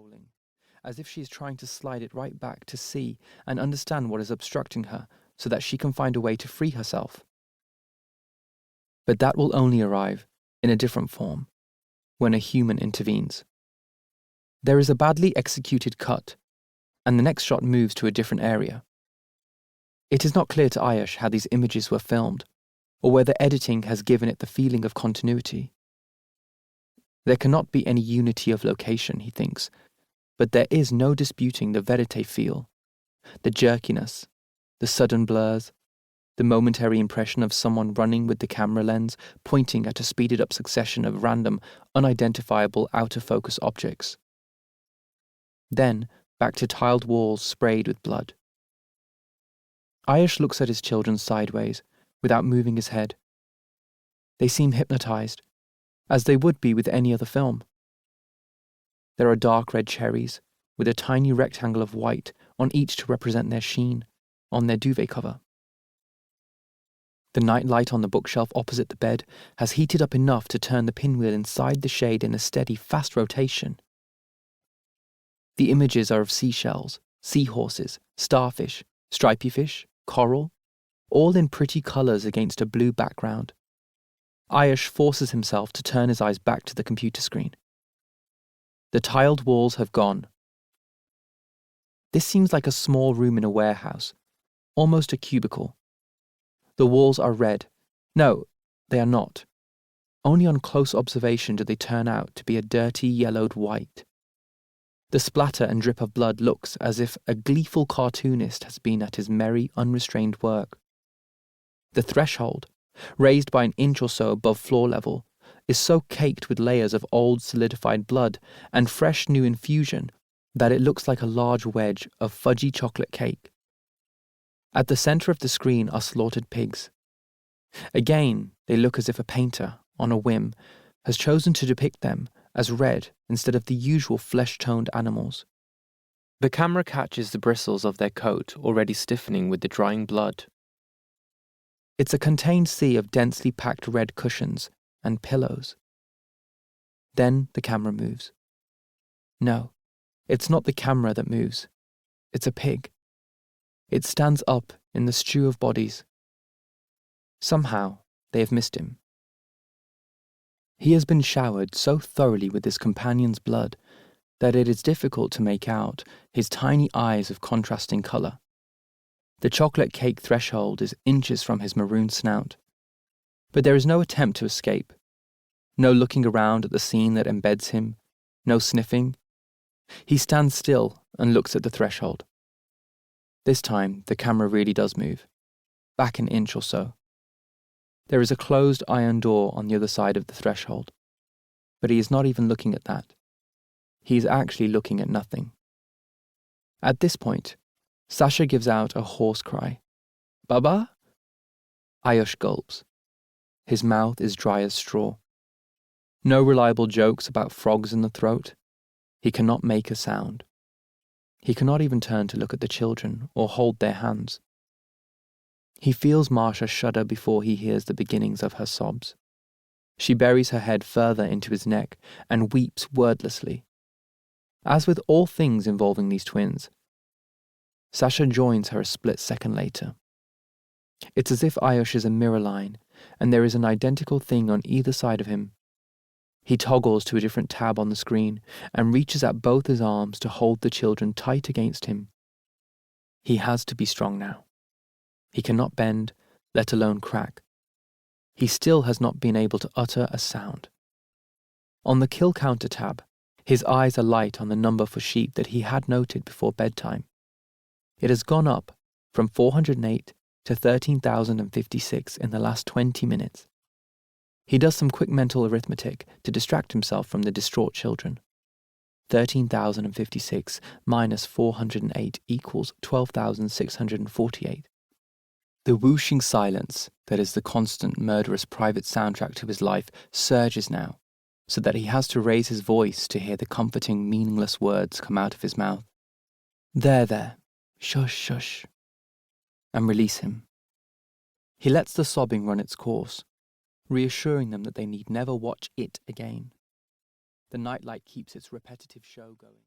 rolling, as if she is trying to slide it right back to see and understand what is obstructing her so that she can find a way to free herself. But that will only arrive in a different form when a human intervenes. There is a badly executed cut, and the next shot moves to a different area. It is not clear to Ayush how these images were filmed, or whether editing has given it the feeling of continuity. There cannot be any unity of location, he thinks, but there is no disputing the verite feel, the jerkiness, the sudden blurs, the momentary impression of someone running with the camera lens pointing at a speeded-up succession of random, unidentifiable out-of-focus objects. Then, back to tiled walls sprayed with blood. Ayush looks at his children sideways, without moving his head. They seem hypnotized, as they would be with any other film. There are dark red cherries, with a tiny rectangle of white on each to represent their sheen, on their duvet cover. The night light on the bookshelf opposite the bed has heated up enough to turn the pinwheel inside the shade in a steady, fast rotation. The images are of seashells, seahorses, starfish, stripy fish, coral, all in pretty colours against a blue background. Ayush forces himself to turn his eyes back to the computer screen. The tiled walls have gone. This seems like a small room in a warehouse, almost a cubicle. The walls are red. No, they are not. Only on close observation do they turn out to be a dirty yellowed white. The splatter and drip of blood looks as if a gleeful cartoonist has been at his merry, unrestrained work. The threshold, raised by an inch or so above floor level, is so caked with layers of old solidified blood and fresh new infusion that it looks like a large wedge of fudgy chocolate cake. At the centre of the screen are slaughtered pigs. Again, they look as if a painter, on a whim, has chosen to depict them as red instead of the usual flesh-toned animals. The camera catches the bristles of their coat already stiffening with the drying blood. It's a contained sea of densely packed red cushions and pillows. Then the camera moves. No, it's not the camera that moves. It's a pig. It stands up in the stew of bodies. Somehow, they have missed him. He has been showered so thoroughly with his companion's blood that it is difficult to make out his tiny eyes of contrasting colour. The chocolate cake threshold is inches from his maroon snout. But there is no attempt to escape. No looking around at the scene that embeds him. No sniffing. He stands still and looks at the threshold. This time, the camera really does move. Back an inch or so. There is a closed iron door on the other side of the threshold. But he is not even looking at that. He is actually looking at nothing. At this point, Sasha gives out a hoarse cry. Baba? Ayush gulps. His mouth is dry as straw. No reliable jokes about frogs in the throat. He cannot make a sound. He cannot even turn to look at the children or hold their hands. He feels Marsha shudder before he hears the beginnings of her sobs. She buries her head further into his neck and weeps wordlessly. As with all things involving these twins, Sasha joins her a split second later. It's as if Ayush is a mirror line and there is an identical thing on either side of him. He toggles to a different tab on the screen and reaches at both his arms to hold the children tight against him. He has to be strong now. He cannot bend, let alone crack. He still has not been able to utter a sound. On the kill counter tab, his eyes are light on the number for sheep that he had noted before bedtime. It has gone up from 408 to 13,056 in the last 20 minutes. He does some quick mental arithmetic to distract himself from the distraught children. 13,056 minus 408 equals 12,648. The whooshing silence that is the constant murderous private soundtrack to his life surges now, so that he has to raise his voice to hear the comforting, meaningless words come out of his mouth. There, shush, shush, and release him. He lets the sobbing run its course, reassuring them that they need never watch it again. The nightlight keeps its repetitive show going.